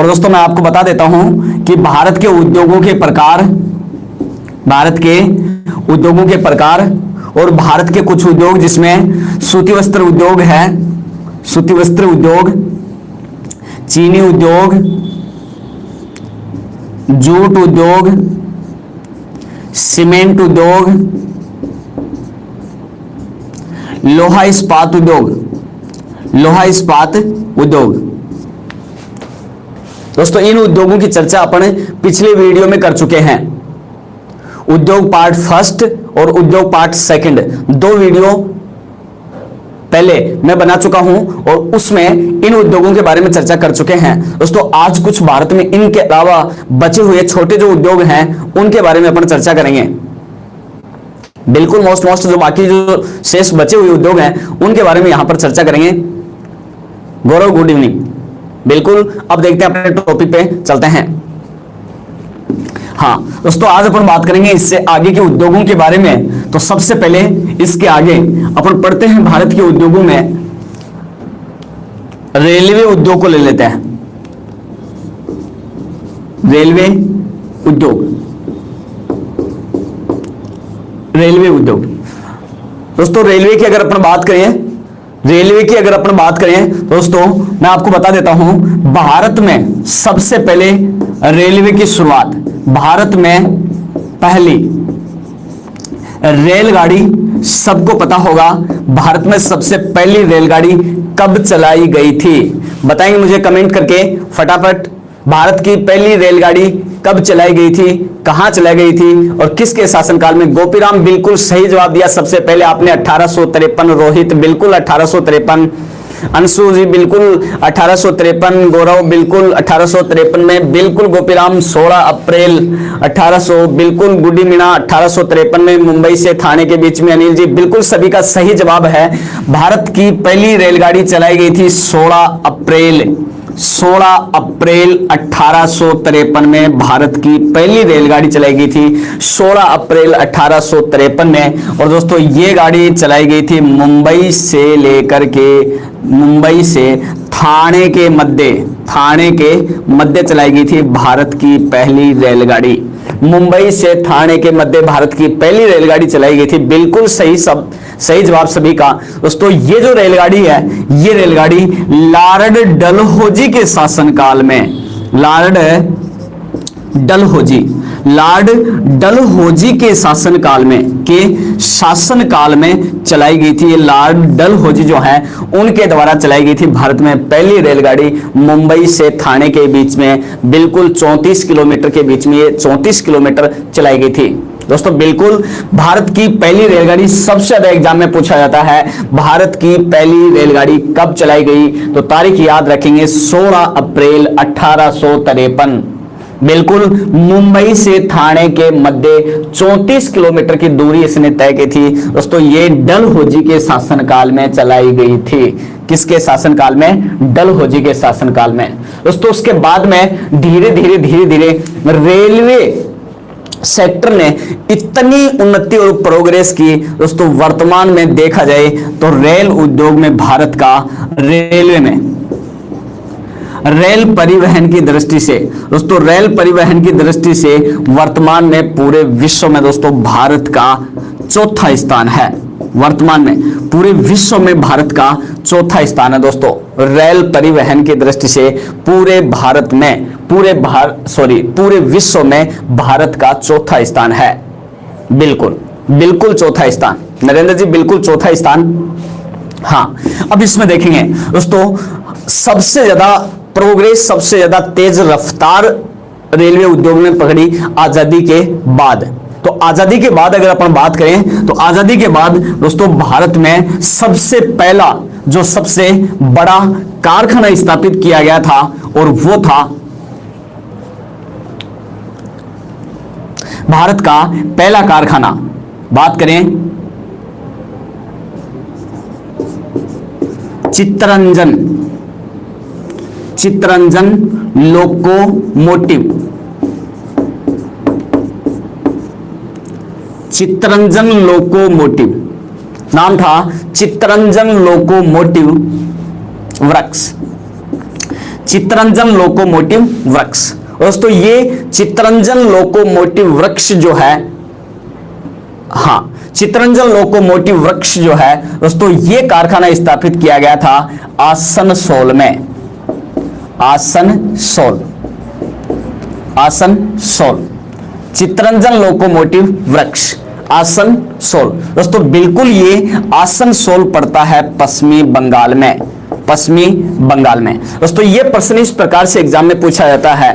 और दोस्तों मैं आपको बता देता हूं कि भारत के उद्योगों के प्रकार और भारत के कुछ उद्योग जिसमें सूती वस्त्र उद्योग है, सूती वस्त्र उद्योग, चीनी उद्योग, जूट उद्योग, सीमेंट उद्योग, लोहा इस्पात उद्योग। दोस्तों इन उद्योगों की चर्चा अपन पिछले वीडियो में कर चुके हैं। उद्योग पार्ट फर्स्ट और उद्योग पार्ट सेकंड, 2 वीडियो पहले मैं बना चुका हूं और उसमें इन उद्योगों के बारे में चर्चा कर चुके हैं। दोस्तों आज कुछ भारत में इनके अलावा बचे हुए छोटे जो उद्योग हैं उनके बारे में अपन चर्चा करेंगे। बिल्कुल मोस्ट जो बाकी जो शेष बचे हुए उद्योग हैं उनके बारे में यहां पर चर्चा करेंगे। गौरव गुड इवनिंग। बिल्कुल, अब देखते हैं अपने टॉपिक पे चलते हैं। हाँ दोस्तों आज अपन बात करेंगे इससे आगे के उद्योगों के बारे में। तो सबसे पहले इसके आगे अपन पढ़ते हैं भारत के उद्योगों में रेलवे उद्योग को ले लेते हैं। रेलवे उद्योग दोस्तों रेलवे की अगर अपन बात करें दोस्तों मैं आपको बता देता हूं भारत में सबसे पहले रेलवे की शुरुआत, भारत में पहली रेलगाड़ी सबको पता होगा, भारत में सबसे पहली रेलगाड़ी कब चलाई गई थी? बताएंगे मुझे कमेंट करके फटाफट। भारत की पहली रेलगाड़ी कब चलाई गई थी, कहां चलाई गई थी और किसके शासनकाल में? गोपीराम बिल्कुल सही जवाब दिया सबसे पहले आपने 1853। रोहित बिल्कुल 1853, अंशु जी बिल्कुल 1853, गौरव बिल्कुल 1853 में, बिल्कुल गोपीराम 16 अप्रैल 1800, बिल्कुल गुड्डी मीणा 1853 में मुंबई से थाने के बीच में, अनिल जी बिल्कुल सभी का सही जवाब है। भारत की पहली रेलगाड़ी चलाई गई थी 16 अप्रैल 1853 में भारत की पहली रेलगाड़ी चलाई गई थी 16 अप्रैल 1853 में। और दोस्तों ये गाड़ी चलाई गई थी मुंबई से थाने के मध्य चलाई गई थी भारत की पहली रेलगाड़ी। मुंबई से थाने के मध्य भारत की पहली रेलगाड़ी चलाई गई थी। बिल्कुल सही जवाब सभी का। दोस्तों ये जो रेलगाड़ी है ये रेलगाड़ी लॉर्ड डलहौजी के शासनकाल में, लॉर्ड डलहौजी के शासनकाल में चलाई गई थी। ये लॉर्ड डलहौजी जो है उनके द्वारा चलाई गई थी भारत में पहली रेलगाड़ी मुंबई से थाने के बीच में, बिल्कुल 34 किलोमीटर के बीच में, ये 34 किलोमीटर चलाई गई थी। दोस्तों बिल्कुल भारत की पहली रेलगाड़ी सबसे ज्यादा एग्जाम में पूछा जाता है। भारत की पहली रेलगाड़ी कब चलाई गई? तो तारीख याद रखेंगे 16 अप्रैल 1853। बिल्कुल मुंबई से थाने के मध्य 34 किलोमीटर की दूरी इसने तय की थी। दोस्तों ये डलहौजी के शासनकाल में चलाई गई थी। किसके शासनकाल में? डलहौजी के शासनकाल में। दोस्तों उसके बाद में धीरे धीरे रेलवे सेक्टर ने इतनी उन्नति और प्रोग्रेस की। दोस्तों वर्तमान में देखा जाए तो रेल उद्योग में भारत का रेल परिवहन की दृष्टि से वर्तमान में पूरे विश्व में दोस्तों भारत का चौथा स्थान है। वर्तमान में पूरे विश्व में भारत का चौथा स्थान है। दोस्तों रेल परिवहन की दृष्टि से पूरे विश्व में भारत का चौथा स्थान है। बिल्कुल चौथा स्थान। नरेंद्र जी बिल्कुल चौथा स्थान। हाँ अब इसमें देखेंगे दोस्तों सबसे ज्यादा प्रोग्रेस, सबसे ज्यादा तेज रफ्तार रेलवे उद्योग ने पकड़ी आजादी के बाद। तो आजादी के बाद अगर अपन बात करें तो आजादी के बाद दोस्तों भारत में सबसे पहला जो सबसे बड़ा कारखाना स्थापित किया गया था और वो था भारत का पहला कारखाना। बात करें चित्तरंजन लोकोमोटिव, चित्तरंजन लोकोमोटिव नाम था, Chittaranjan locomotive works. Chittaranjan locomotive works. दोस्तों ये चित्तरंजन लोकोमोटिव वर्क्स जो है, हाँ चित्तरंजन लोकोमोटिव वर्क्स जो है दोस्तों, ये कारखाना स्थापित किया गया था आसनसोल में। Asansol, Asansol, Chittaranjan locomotive works Asansol. दोस्तों बिल्कुल ये आसनसोल पड़ता है पश्चिमी बंगाल में, पश्चिमी बंगाल में। दोस्तों ये प्रश्न इस प्रकार से एग्जाम में पूछा जाता है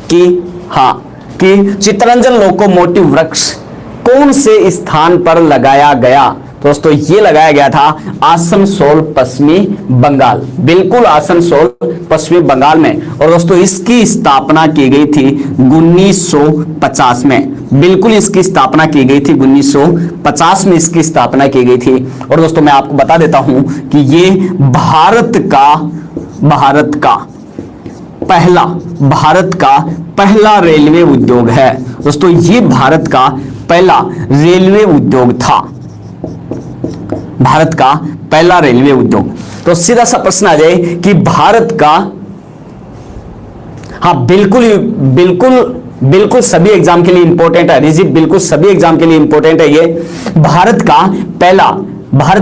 कि हाँ कि चित्तरंजन लोकोमोटिव वर्क्स कौन से स्थान पर लगाया गया। दोस्तों ये लगाया गया था आसनसोल पश्चिमी बंगाल, बिल्कुल आसनसोल पश्चिमी बंगाल में। और दोस्तों इसकी स्थापना की गई थी 1950 में, बिल्कुल इसकी स्थापना की गई थी 1950 में इसकी स्थापना की गई थी। और दोस्तों मैं आपको बता देता हूं कि ये भारत का पहला रेलवे उद्योग है। दोस्तों ये भारत का पहला रेलवे उद्योग था, भारत का पहला रेलवे उद्योग। तो सीधा सा प्रश्न आ जाए कि भारत का, हाँ बिल्कुल सभी एग्जाम के लिए इंपॉर्टेंट है रिजी, बिल्कुल सभी एग्जाम के लिए इंपॉर्टेंट है ये। भारत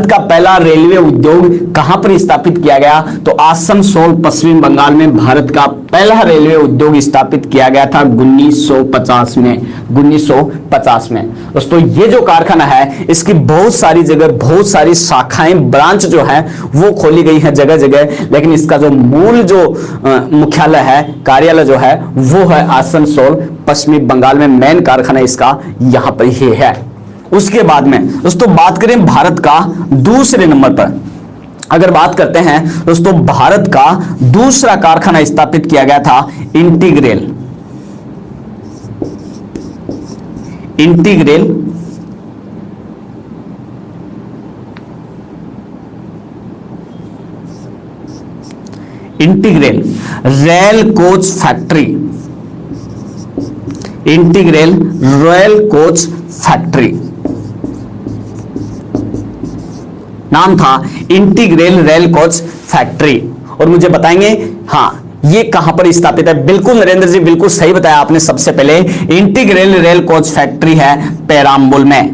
का पहला रेलवे उद्योग कहां पर स्थापित किया गया, तो आसनसोल पश्चिमी बंगाल में भारत का पहला रेलवे उद्योग स्थापित किया गया था 1950 में, 1950 में। दोस्तों ये जो कारखाना है इसकी बहुत सारी जगह, बहुत सारी शाखाएं, ब्रांच जो है वो खोली गई है जगह जगह, लेकिन इसका जो मूल जो मुख्यालय है, कार्यालय जो है वो है आसनसोल पश्चिमी बंगाल में। मेन कारखाना इसका यहां पर ही है। उसके बाद में दोस्तों बात करें भारत का दूसरे नंबर पर, अगर बात करते हैं दोस्तों भारत का दूसरा कारखाना स्थापित किया गया था integral rail coach factory, integral rail coach factory नाम था, इंटीग्रेल रेल कोच फैक्ट्री। और मुझे बताएंगे हाँ ये कहां पर स्थापित है। बिल्कुल नरेंद्र जी बिल्कुल सही बताया आपने। सबसे पहले इंटीग्रेल रेल कोच फैक्ट्री है पेराम्बुल में,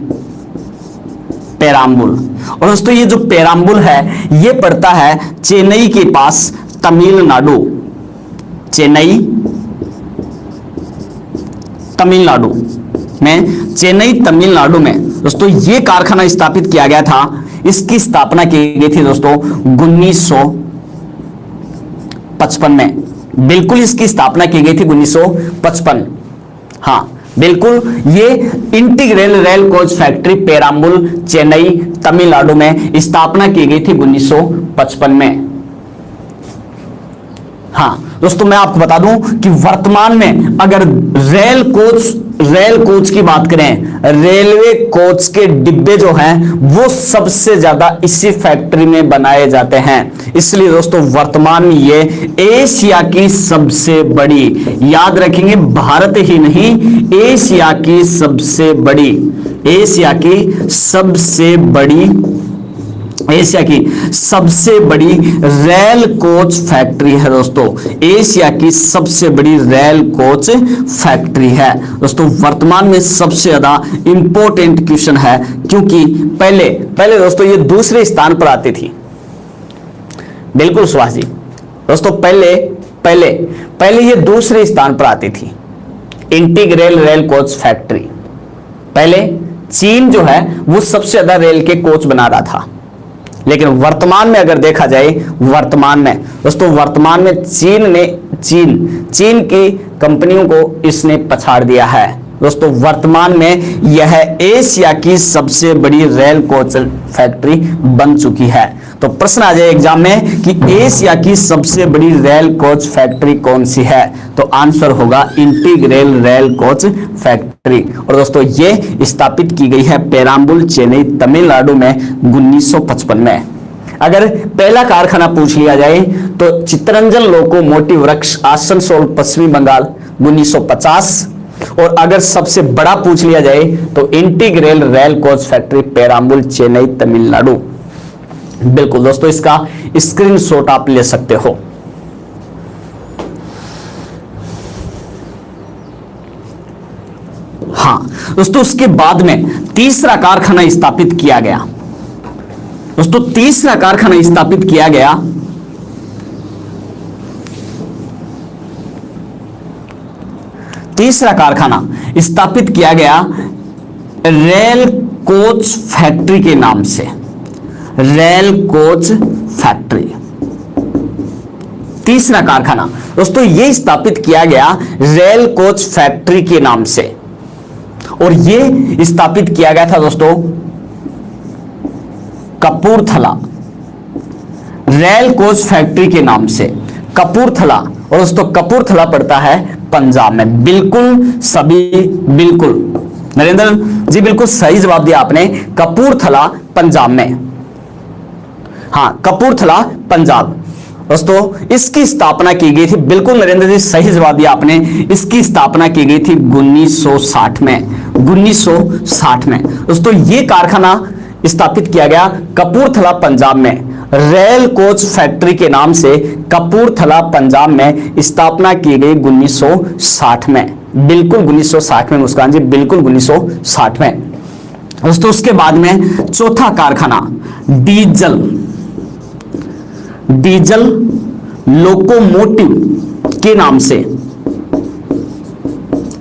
पेराम्बुल। और दोस्तों ये जो पेराम्बुल है ये पड़ता है चेन्नई के पास, तमिलनाडु, चेन्नई तमिलनाडु में, चेन्नई तमिलनाडु में दोस्तों ये कारखाना स्थापित किया गया था। इसकी स्थापना की गई थी दोस्तों 1955 में, बिल्कुल इसकी स्थापना की गई थी 1955। हाँ बिल्कुल ये integral rail coach factory Perambur Chennai Tamil Nadu में स्थापना की गई थी 1955 में। हाँ दोस्तों मैं आपको बता दूं कि वर्तमान में अगर रेल कोच की बात करें, रेलवे कोच के डिब्बे जो हैं वो सबसे ज्यादा इसी फैक्ट्री में बनाए जाते हैं। इसलिए दोस्तों वर्तमान में ये एशिया की सबसे बड़ी, याद रखेंगे भारत ही नहीं एशिया की सबसे बड़ी, एशिया की सबसे बड़ी रेल कोच फैक्ट्री है दोस्तों, एशिया की सबसे बड़ी रेल कोच फैक्ट्री है दोस्तों। वर्तमान में सबसे ज्यादा इंपॉर्टेंट क्वेश्चन है क्योंकि पहले दोस्तों ये दूसरे स्थान पर आती थी। बिल्कुल सुभाष जी, दोस्तों पहले ये दूसरे स्थान पर आती थी इंटीग्रेल रेल कोच फैक्ट्री। पहले चीन जो है वो सबसे ज्यादा रेल के कोच बना रहा था, लेकिन वर्तमान में अगर देखा जाए, वर्तमान में दोस्तों वर्तमान में चीन की कंपनियों को इसने पछाड़ दिया है दोस्तों। वर्तमान में यह एशिया की सबसे बड़ी रेल कोच फैक्ट्री बन चुकी है। तो प्रश्न आ जाए एग्जाम में कि एशिया की सबसे बड़ी रेल कोच फैक्ट्री कौन सी है, तो आंसर होगा इंटीग्रेल रेल कोच फैक्ट्री। और दोस्तों ये स्थापित की गई है पेराम्बुल चेन्नई तमिलनाडु में 1955 में। अगर पहला कारखाना पूछ लिया जाए तो चित्तरंजन लोकोमोटिव वर्क्स आसनसोल पश्चिमी बंगाल 1950, और अगर सबसे बड़ा पूछ लिया जाए तो integral rail coach factory Perambur Chennai Tamil Nadu. बिल्कुल दोस्तों इसका स्क्रीनशॉट आप ले सकते हो। हाँ दोस्तों, उसके बाद में तीसरा कारखाना स्थापित किया गया। दोस्तों तीसरा कारखाना स्थापित किया गया रेल कोच फैक्ट्री के नाम से। रेल कोच फैक्ट्री, तीसरा कारखाना दोस्तों ये स्थापित किया गया रेल कोच फैक्ट्री के नाम से, और ये स्थापित किया गया था दोस्तों कपूरथला। रेल कोच फैक्ट्री के नाम से कपूरथला, और दोस्तों कपूरथला पड़ता है पंजाब में। बिल्कुल सभी, बिल्कुल नरेंद्र जी बिल्कुल सही जवाब दिया आपने, कपूरथला पंजाब में। हाँ कपूरथला पंजाब। दोस्तों इसकी स्थापना की गई थी, बिल्कुल नरेंद्र जी सही जवाब दिया आपने, इसकी स्थापना की गई थी 1960 में। 1960 में दोस्तों ये कारखाना स्थापित किया गया कपूरथला पंजाब में। रेल कोच फैक्ट्री के नाम से कपूरथला पंजाब में स्थापना की गई 1960 में। बिल्कुल 1960 में मुस्कान जी, बिल्कुल 1960 में। दोस्तों उसके बाद में चौथा कारखाना डीजल लोकोमोटिव के नाम से,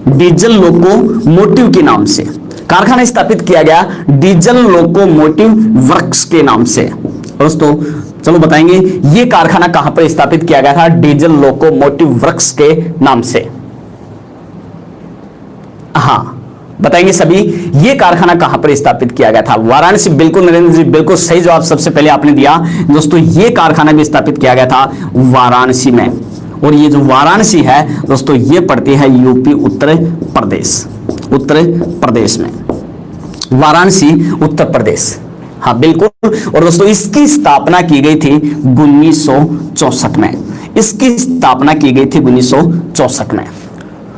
डीजल लोकोमोटिव के नाम से कारखाना स्थापित किया गया डीजल लोकोमोटिव वर्क्स के नाम से। दोस्तों चलो बताएंगे ये कारखाना कहां पर स्थापित किया गया था डीजल लोकोमोटिव वर्क्स के नाम से। हाँ बताएंगे सभी, ये कारखाना कहां पर स्थापित किया गया था? वाराणसी। बिल्कुल नरेंद्र जी बिल्कुल सही जवाब सबसे पहले आपने दिया। दोस्तों ये कारखाना भी स्थापित किया गया था वाराणसी में, और ये जो वाराणसी है दोस्तों ये पड़ती है यूपी उत्तर प्रदेश में। वाराणसी उत्तर प्रदेश, हाँ बिल्कुल। और दोस्तों इसकी स्थापना की गई थी 1964 में। इसकी स्थापना की गई थी 1964 में।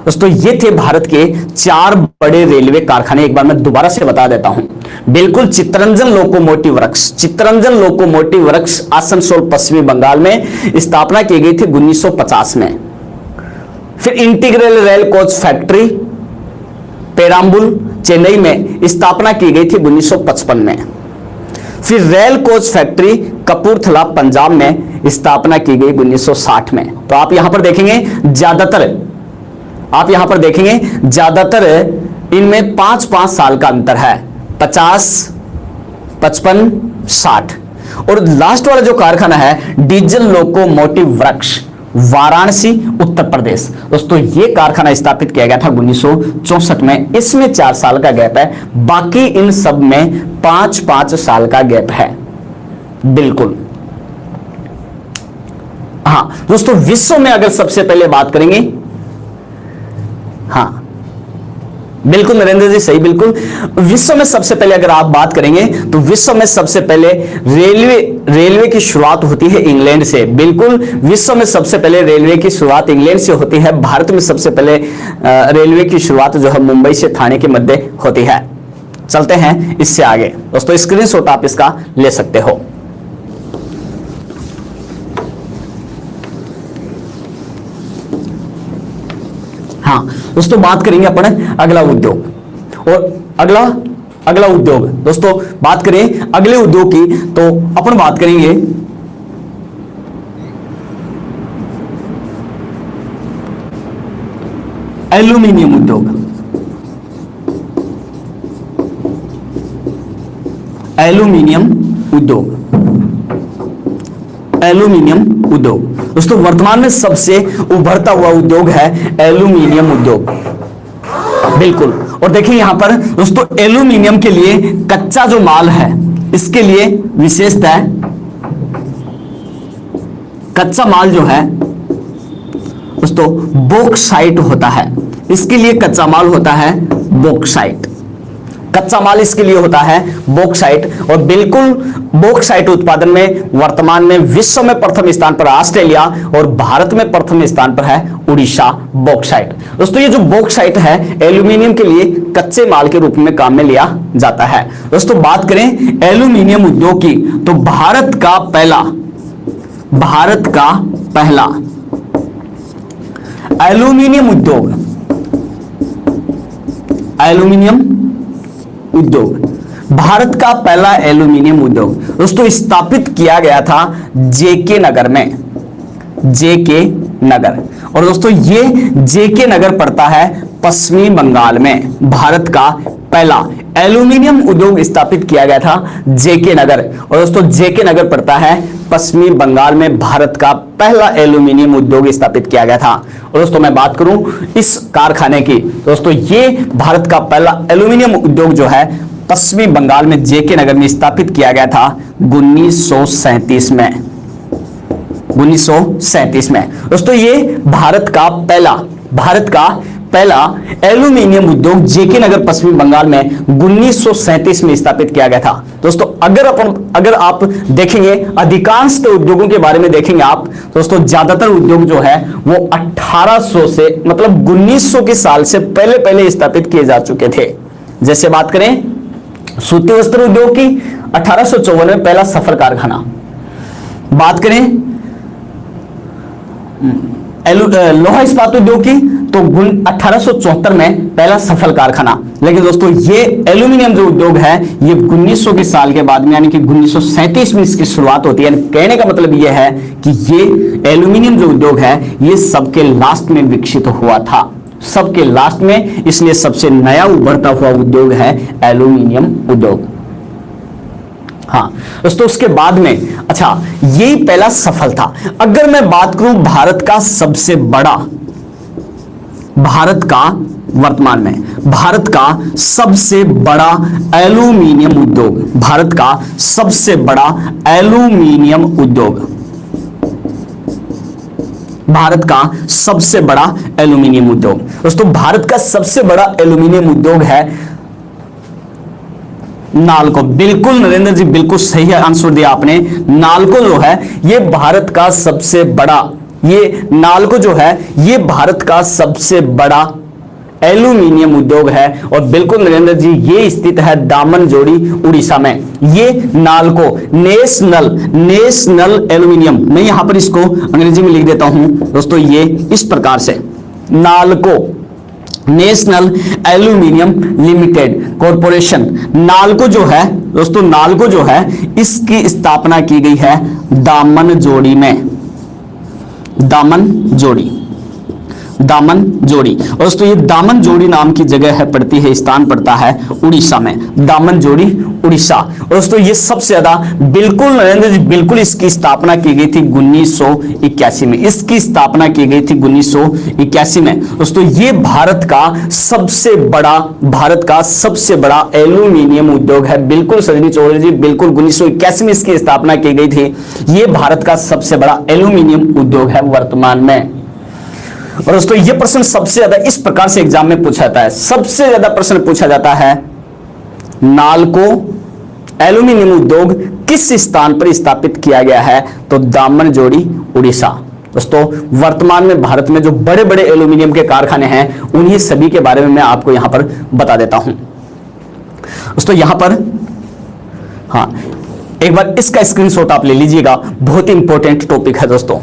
दोस्तों ये थे भारत के 4 बड़े रेलवे कारखाने। एक बार मैं दोबारा से बता देता हूं, बिल्कुल चित्तरंजन लोकोमोटिव वर्क्स आसनसोल पश्चिमी बंगाल में स्थापना की गई थी 1950 में। फिर integral rail coach factory Perambur Chennai में स्थापना की गई थी 1955 में। फिर rail coach factory Kapurthala Punjab में स्थापना की गई 1960 में। तो आप यहां पर देखेंगे ज्यादातर इनमें 5-5 साल का अंतर है, 50, 55, 60। और लास्ट वाला जो कारखाना है diesel locomotive works Varanasi Uttar Pradesh, दोस्तों ये कारखाना स्थापित किया गया था 1964 में। इसमें 4 साल का गैप है, बाकी इन सब में 5-5 साल का गैप है। बिल्कुल हाँ दोस्तों, विश्व में अगर सबसे पहले बात करेंगे, हाँ बिल्कुल नरेंद्र जी सही, बिल्कुल विश्व में सबसे पहले अगर आप बात करेंगे तो विश्व में सबसे पहले रेलवे की शुरुआत होती है इंग्लैंड से। बिल्कुल विश्व में सबसे पहले रेलवे की शुरुआत इंग्लैंड से होती है। भारत में सबसे पहले रेलवे की शुरुआत जो है मुंबई से ठाणे के मध्य होती है। चलते हैं इससे आगे। दोस्तों स्क्रीनशॉट आप इसका ले सकते हो। हाँ दोस्तों बात करेंगे अपन अगला उद्योग, और अगला उद्योग दोस्तों बात करें अगले उद्योग की तो अपन बात करेंगे एल्यूमिनियम उद्योग। एल्यूमिनियम उद्योग दोस्तों वर्तमान में सबसे उभरता हुआ उद्योग है एल्यूमिनियम उद्योग। बिल्कुल, और देखिए यहां पर दोस्तों एल्यूमिनियम के लिए कच्चा जो माल है इसके लिए विशेषता है, कच्चा माल जो है दोस्तों बॉक्साइट होता है। इसके लिए कच्चा माल होता है बॉक्साइट। कच्चा माल इसके लिए होता है बॉक्साइट, और बिल्कुल बॉक्साइट उत्पादन में वर्तमान में विश्व में प्रथम स्थान पर ऑस्ट्रेलिया और भारत में प्रथम स्थान पर है उड़ीसा बॉक्साइट। दोस्तों ये जो बॉक्साइट है एल्यूमिनियम के लिए कच्चे माल के रूप में काम में लिया जाता है। दोस्तों बात करें एल्यूमिनियम उद्योग की तो भारत का पहला एल्यूमिनियम उद्योग एल्यूमिनियम उद्योग, भारत का पहला एल्यूमिनियम उद्योग दोस्तों स्थापित किया गया था जेके नगर में, जेके नगर। और दोस्तों ये जेके नगर पड़ता है पश्चिमी बंगाल में। भारत का पहला एल्यूमिनियम उद्योग स्थापित किया गया था जेके नगर, और दोस्तों जेके नगर पड़ता है पश्चिमी बंगाल में। भारत का पहला एल्यूमिनियम उद्योग स्थापित किया गया था। और दोस्तों मैं बात करूं इस कारखाने की, दोस्तों ये भारत का पहला एल्यूमिनियम उद्योग जो है पश्चिमी बंगाल में जेके नगर में स्थापित किया गया था 1937 में, 1937 में। दोस्तों ये भारत का पहला एल्यूमिनियम उद्योग जेके नगर पश्चिमी बंगाल में 1937 में स्थापित किया गया था। दोस्तों अगर आप देखेंगे अधिकांश उद्योगों के बारे में देखेंगे आप दोस्तों, ज्यादातर उद्योग जो है वो 1800 से मतलब 1900 के साल से पहले स्थापित किए जा चुके थे। जैसे बात करें सूती वस्त्र उद्योग की, 1854 में पहला सफर कारखाना। बात करें लोहा इस्पात उद्योग की तो 1874 में पहला सफल कारखाना। लेकिन दोस्तों ये एल्यूमिनियम जो उद्योग है ये 1900 के साल के बाद में यानी कि 1937 में इसकी शुरुआत होती है। यानी कहने का मतलब ये है कि ये एल्यूमिनियम जो उद्योग है ये सबके लास्ट में विकसित हुआ था, सबके लास्ट में, इसलिए सबसे नया उभरता हुआ उद्योग है एल्यूमिनियम उद्योग। हाँ दोस्तों उसके बाद में अच्छा यही पहला सफल था। अगर मैं बात करूं भारत का सबसे बड़ा, भारत का वर्तमान में भारत का सबसे बड़ा एल्यूमिनियम उद्योग, भारत का सबसे बड़ा एल्यूमिनियम उद्योग, भारत का सबसे बड़ा एल्यूमिनियम उद्योग। दोस्तों भारत का सबसे बड़ा एल्यूमिनियम उद्योग है नालको। बिल्कुल नरेंद्र जी बिल्कुल सही आंसर दिया आपने। नालको जो है ये भारत का सबसे बड़ा, ये नालको जो है ये भारत का सबसे बड़ा एल्यूमिनियम उद्योग है। और बिल्कुल नरेंद्र जी ये स्थित है दामनजोड़ी उड़ीसा में। ये नालको नेशनल एल्यूमिनियम, मैं यहां पर इसको अंग्रेजी में लिख देता हूं दोस्तों, ये इस प्रकार से NALCO national aluminium limited corporation. NALCO जो है दोस्तों, नालको जो है इसकी स्थापना की गई है दामनजोड़ी में, दामनजोड़ी और दोस्तों ये दामनजोड़ी नाम की जगह है, पड़ती है, स्थान पड़ता है उड़ीसा में, दामनजोड़ी उड़ीसा। और दोस्तों ये सबसे ज्यादा बिल्कुल नरेंद्र जी बिल्कुल इसकी स्थापना की गई थी 1981 में, इसकी स्थापना की गई थी 1981 में। दोस्तों ये भारत का सबसे बड़ा एल्यूमिनियम उद्योग है। बिल्कुल सजनी चौधरी जी बिल्कुल 1981 में इसकी स्थापना की गई थी। ये भारत का सबसे बड़ा एल्यूमिनियम उद्योग है वर्तमान में। और दोस्तों ये प्रश्न सबसे ज्यादा इस प्रकार से एग्जाम में पूछा जाता है, सबसे ज्यादा प्रश्न पूछा जाता है नालको एल्यूमिनियम उद्योग किस स्थान पर स्थापित किया गया है, तो दामनजोड़ी उड़ीसा। दोस्तों वर्तमान में भारत में जो बड़े बड़े एल्यूमिनियम के कारखाने हैं उन्हीं सभी के बारे में मैं आपको यहां पर बता देता हूं। दोस्तों यहां पर हाँ एक बार इसका स्क्रीनशॉट आप ले लीजिएगा, बहुत ही इंपॉर्टेंट टॉपिक है दोस्तों।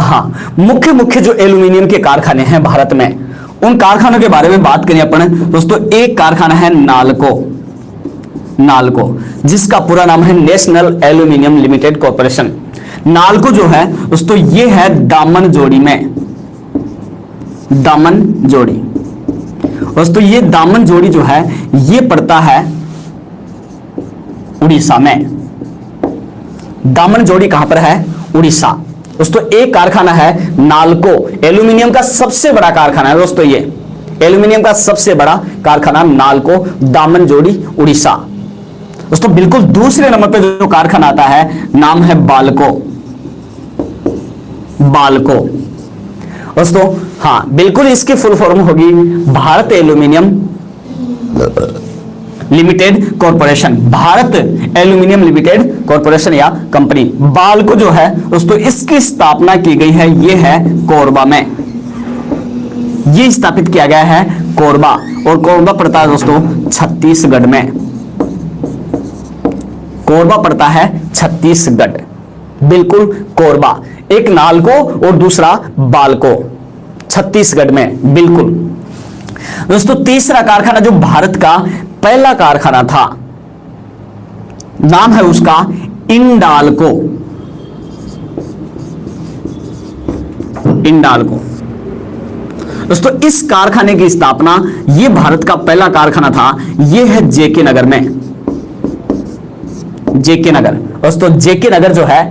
हाँ मुख्य जो एल्यूमिनियम के कारखाने हैं भारत में, उन कारखानों के बारे में बात करें अपन दोस्तों। एक कारखाना है नालको जिसका पूरा नाम है national aluminium limited corporation. NALCO जो है दोस्तों ये है दामनजोड़ी में, दामनजोड़ी। दोस्तों ये दामनजोड़ी जो है ये पड़ता है उड़ीसा में। दामनजोड़ी कहां पर है? उड़ीसा। दोस्तों एक कारखाना है नालको, एल्यूमिनियम का सबसे बड़ा कारखाना है दोस्तों, ये एल्यूमिनियम का सबसे बड़ा कारखाना नालको, दामनजोड़ी उड़ीसा। दोस्तों बिल्कुल दूसरे नंबर पे जो कारखाना आता है नाम है बाल्को। दोस्तों हाँ बिल्कुल इसकी फुल फॉर्म होगी Bharat aluminium limited corporation, Bharat aluminium limited corporation या कंपनी। बाल्को जो है दोस्तों इसकी स्थापना की गई है, ये है कोरबा में, ये स्थापित किया गया है कोरबा, और कोरबा पड़ता है दोस्तों छत्तीसगढ़ में। कोरबा पड़ता है छत्तीसगढ़, बिल्कुल कोरबा, एक नालको और दूसरा बालको, छत्तीसगढ़ में, बिल्कुल। दोस्तों तीसरा कारखाना जो भारत का पहला कारखाना था, नाम है उसका इंडाल्को, इंडाल्को। दोस्तों इस कारखाने की स्थापना, यह भारत का पहला कारखाना था, यह है जेके नगर में, जेके नगर। दोस्तों जेके नगर जो है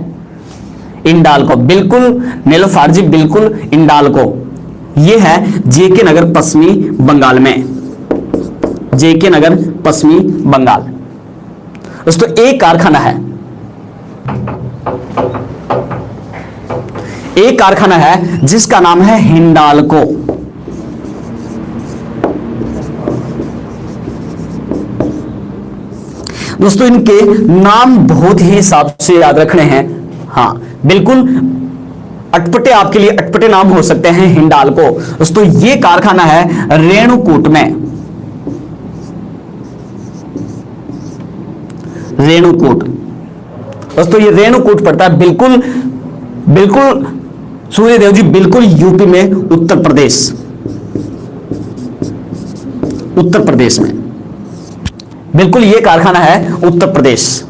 इंडाल्को, बिल्कुल नीलोफार जी, बिल्कुल इंडाल्को, यह है जेके नगर पश्चिमी बंगाल में, जेके नगर पश्चिमी बंगाल। दोस्तों एक कारखाना है, एक कारखाना है जिसका नाम है हिंडाल्को, दोस्तों इनके नाम बहुत ही हिसाब से याद रखने हैं। हाँ बिल्कुल, अटपटे आपके लिए अटपटे नाम हो सकते हैं हिंडाल्को। दोस्तों ये कारखाना है रेणुकूट में, रेणुकूट। दोस्तों ये रेणुकूट पड़ता है बिल्कुल, बिल्कुल सूर्यदेव जी, बिल्कुल यूपी में, उत्तर प्रदेश, उत्तर प्रदेश में, बिल्कुल ये कारखाना है उत्तर प्रदेश।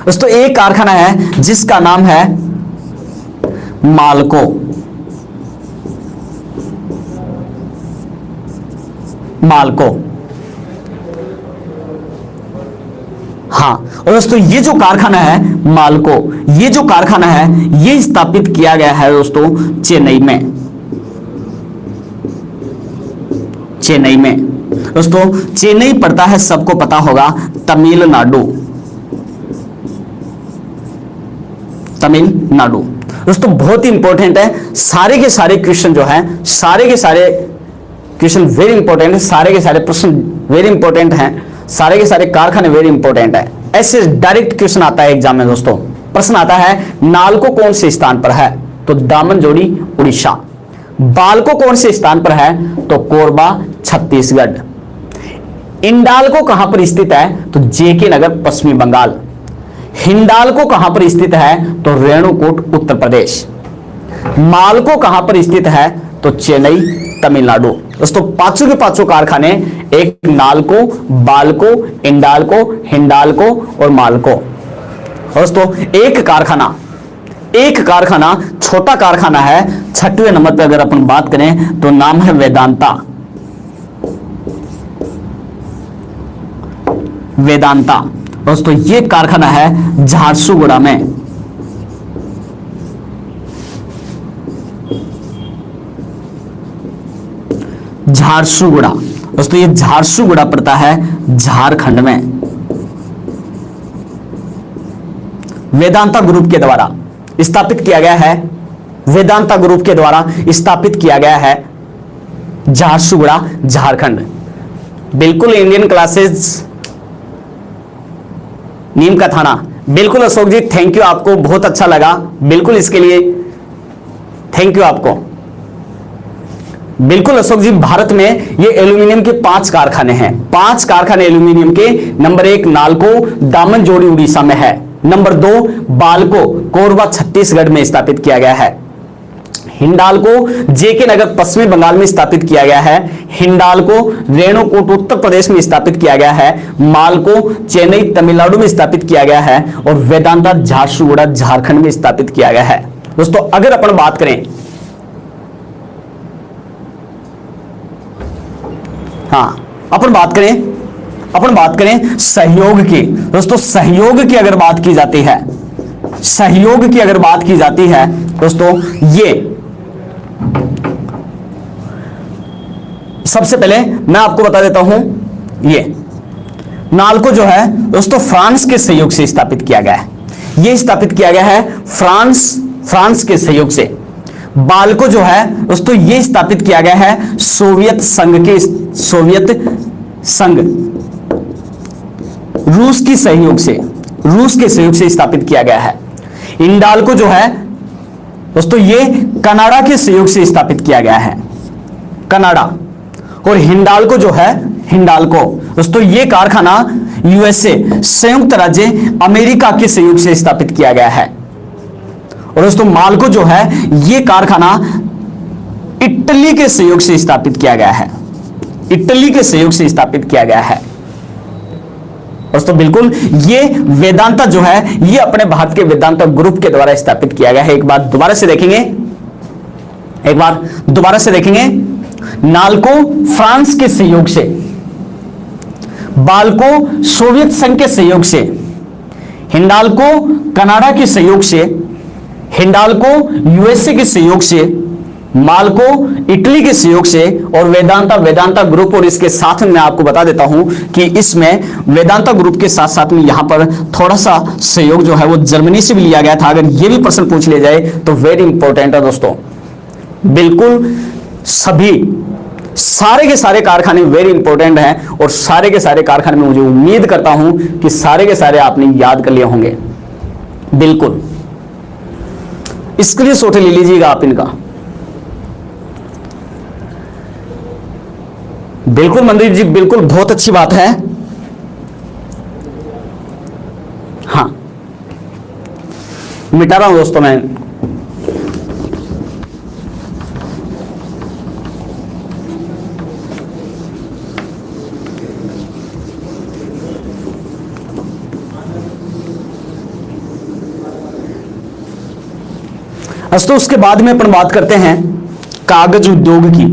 दोस्तों एक कारखाना है जिसका नाम है मालको, मालको। हाँ, और दोस्तों ये जो कारखाना है मालको, ये जो कारखाना है ये स्थापित किया गया है दोस्तों चेन्नई में, चेन्नई में। दोस्तों चेन्नई पड़ता है, सबको पता होगा, तमिलनाडु, तमिलनाडु। दोस्तों बहुत ही इंपॉर्टेंट है, सारे के सारे क्वेश्चन जो हैं, सारे के सारे क्वेश्चन वेरी इंपॉर्टेंट है, सारे के सारे प्रश्न वेरी इंपॉर्टेंट हैं, सारे के सारे कारखाने वेरी इंपॉर्टेंट है। ऐसे डायरेक्ट क्वेश्चन आता है एग्जाम में दोस्तों। प्रश्न आता है नालको कौन से स्थान पर है, तो दामनजोड़ी उड़ीसा। बालको कौन से स्थान पर है, तो कोरबा छत्तीसगढ़। इंडाल्को कहां पर स्थित है, तो जेके नगर पश्चिमी बंगाल। हिंडाल्को कहां पर स्थित है, तो रेणुकूट उत्तर प्रदेश। मालको कहां पर स्थित है, तो चेन्नई तमिलनाडु। दोस्तों पांचों के पांचों कारखाने, एक नालको, बालको, इंडाल्को, हिंडाल्को और मालको। दोस्तों एक कारखाना, एक कारखाना छोटा कारखाना है, छठवें नंबर पर अगर अपन बात करें तो नाम है वेदांता, वेदांता। दोस्तों ये कारखाना है झारसुगुड़ा में, झारसुगुड़ा। दोस्तों ये झारसुगुड़ा पड़ता है झारखंड में। वेदांता ग्रुप के द्वारा स्थापित किया गया है, वेदांता ग्रुप के द्वारा स्थापित किया गया है झारसुगुड़ा झारखंड। बिल्कुल इंडियन क्लासेस, नीम का थाना। बिल्कुल अशोक जी, थैंक यू, आपको बहुत अच्छा लगा, बिल्कुल इसके लिए थैंक यू आपको। बिल्कुल अशोक जी, भारत में ये एल्यूमिनियम के 5 कारखाने हैं, 5 कारखाने एल्यूमिनियम के। नंबर 1 नालको दामनजोड़ी उड़ीसा में है, नंबर 2 बालको कोरबा छत्तीसगढ़ में स्थापित किया गया है, हिंडाल्को जेके नगर पश्चिमी बंगाल में स्थापित किया गया है, हिंडाल्को रेणुकूट उत्तर प्रदेश में स्थापित किया गया है, मालको चेन्नई तमिलनाडु में स्थापित किया गया है और वेदांता झारसुगुड़ा झारखंड में स्थापित किया गया है। दोस्तों अगर अपन बात करें, हाँ अपन बात करें सहयोग की। दोस्तों सहयोग की अगर बात की जाती है, सहयोग की अगर बात की जाती है दोस्तों, ये सबसे पहले मैं आपको बता देता हूं, ये नालको जो है दोस्तों फ्रांस के सहयोग से स्थापित किया गया है, ये स्थापित किया गया है फ्रांस के सहयोग से। बालको जो है दोस्तों ये स्थापित किया गया है सोवियत संघ रूस के सहयोग से स्थापित किया गया है। इंडाल्को जो है दोस्तों ये कनाडा के सहयोग से स्थापित किया गया है, कनाडा। और हिंडाल्को जो है, हिंडाल्को दोस्तों ये कारखाना यूएसए संयुक्त राज्य अमेरिका के सहयोग से स्थापित किया गया है। और दोस्तों माल्को जो है यह कारखाना इटली के सहयोग से स्थापित किया गया है, इटली के सहयोग से स्थापित किया गया है। दोस्तों बिल्कुल ये वेदांता जो है ये अपने भारत के वेदांता ग्रुप के द्वारा स्थापित किया गया है। एक बार दोबारा से देखेंगे, एक बार दोबारा से देखेंगे, नाल्को फ्रांस के सहयोग से, बाल्को सोवियत संघ के सहयोग से, हिंडाल्को कनाडा के सहयोग से, हिंडाल्को यूएसए के सहयोग से, माल्को इटली के सहयोग से और वेदांता ग्रुप। और इसके साथ में मैं आपको बता देता हूं कि इसमें वेदांता ग्रुप के साथ साथ में यहां पर थोड़ा सा सहयोग जो है वो जर्मनी से भी लिया गया था। अगर ये भी प्रश्न पूछ लिया जाए तो वेरी इंपॉर्टेंट है दोस्तों। बिल्कुल सभी सारे के सारे कारखाने वेरी इंपॉर्टेंट हैं और सारे के सारे कारखाने में मुझे उम्मीद करता हूं कि सारे के सारे आपने याद कर लिए होंगे। बिल्कुल स्क्रीनशॉट ले लीजिएगा आप इनका। बिल्कुल मंदिर जी, बिल्कुल बहुत अच्छी बात है। हाँ मिटा रहा हूं दोस्तों मैं। तो उसके बाद में अपन बात करते हैं कागज उद्योग की।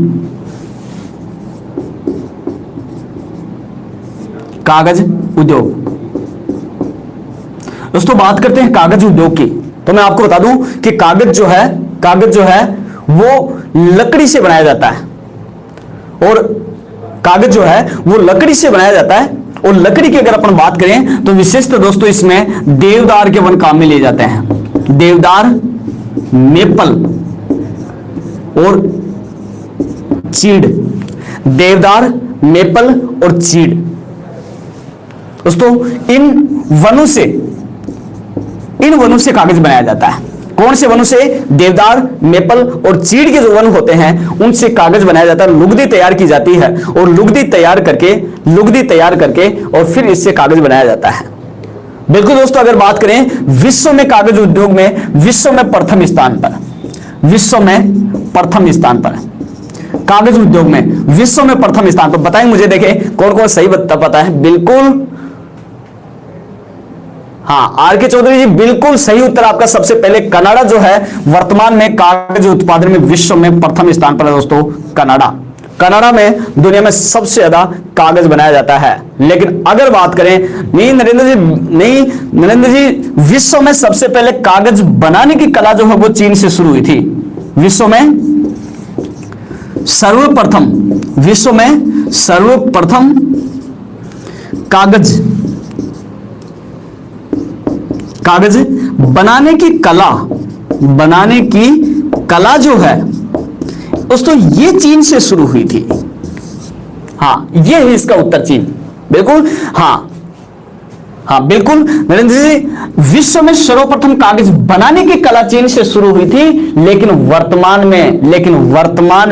कागज उद्योग दोस्तों बात करते हैं कागज उद्योग की। तो मैं आपको बता दूं कि कागज जो है वो लकड़ी से बनाया जाता है और कागज जो है वो लकड़ी से बनाया जाता है। और लकड़ी की अगर अपन बात करें तो विशेषतः दोस्तों इसमें देवदार के वन काम में लिए जाते हैं। देवदार, मेपल और चीड़, देवदार, मेपल और चीड़। दोस्तों इन वनों से कागज बनाया जाता है। कौन से वनों से? देवदार, मेपल और चीड़ के जो वन होते हैं उनसे कागज बनाया जाता है। लुगदी तैयार की जाती है और लुगदी तैयार करके और फिर इससे कागज बनाया जाता है। बिल्कुल दोस्तों अगर बात करें विश्व में कागज उद्योग में विश्व में प्रथम स्थान पर कागज उद्योग में विश्व में प्रथम स्थान पर। बताएं मुझे, देखें कौन कौन सही पता है। बिल्कुल हाँ आर के चौधरी जी, बिल्कुल सही उत्तर आपका। सबसे पहले कनाडा जो है वर्तमान में कागज उत्पादन में विश्व में प्रथम स्थान पर है दोस्तों। कनाडा में दुनिया में सबसे ज्यादा कागज बनाया जाता है। लेकिन अगर बात करें नरेंद्र जी विश्व में सबसे पहले कागज बनाने की कला जो है वो चीन से शुरू हुई थी। विश्व में सर्वप्रथम कागज बनाने की कला जो है दोस्तों ये चीन से शुरू हुई थी। हाँ ये है इसका उत्तर, चीन। बिल्कुल हाँ बिल्कुल नरेंद्र जी, विश्व में सर्वप्रथम कागज बनाने की कला चीन से शुरू हुई थी। लेकिन वर्तमान